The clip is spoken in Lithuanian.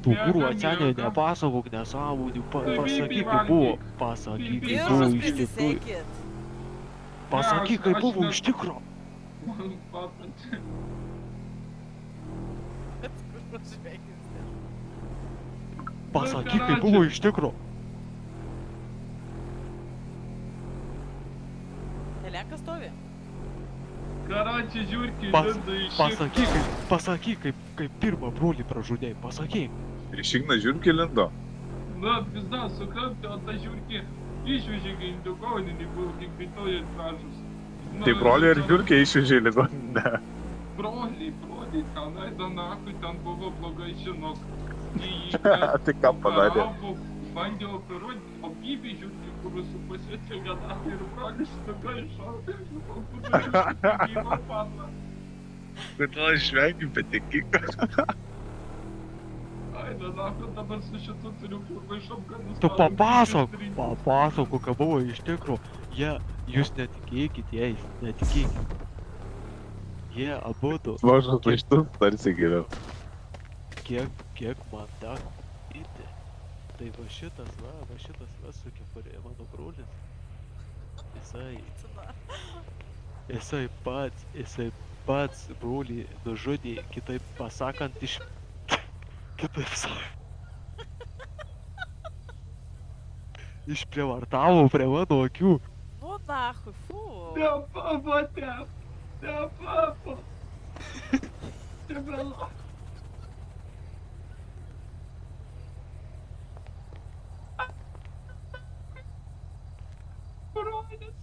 Tu kurva seniai nepasakok nesąmonių, pasakyk kaip buvo, pasakyk kaip buvo Diržus iš tikrųjų, prisisekit. pasakyk kaip buvo iš tikro, Man pasačia. pasakyk kaip buvo iš tikro, Elenka stovi. Karoči, žiūrki, Pas- lindo iš pasakyk kaip pirmą brolį pražudėjai, pasakyk. Iš Igno žiūrkį lindo. Na, pizda, sukrapti, o ta žiūrki išvežė, kai indukauninį buvo, kaip kaitoje atvežus. Tai broliai ir žiūrkį išvežė ligoninę. Broliai, tenai danakui ten buvo blogai, žinok. Tai ką padarė? Bandė operuoti, o gyvį žiūrki, kur su pasiečiai ganavai ir brolis nugaišo. O kur gyvo padla. Kodėl išvengiu, bet tik. Ai, danakui dabar su šitu turiu nugaišom, kad Tu papasakok, ką buvo iš tikro, jūs netikėkit jais, netikėkit. Jie abudu, Mažas laištus tarsi geriau. kiek man teko matyti, tai va šitas va su kepurė, mano brolis, jisai pats brolį nužudė, kitaip pasakant, išprievartavo prie mano akių. Nu nahui, fu. Ne papa, ne papa. Te vėlau.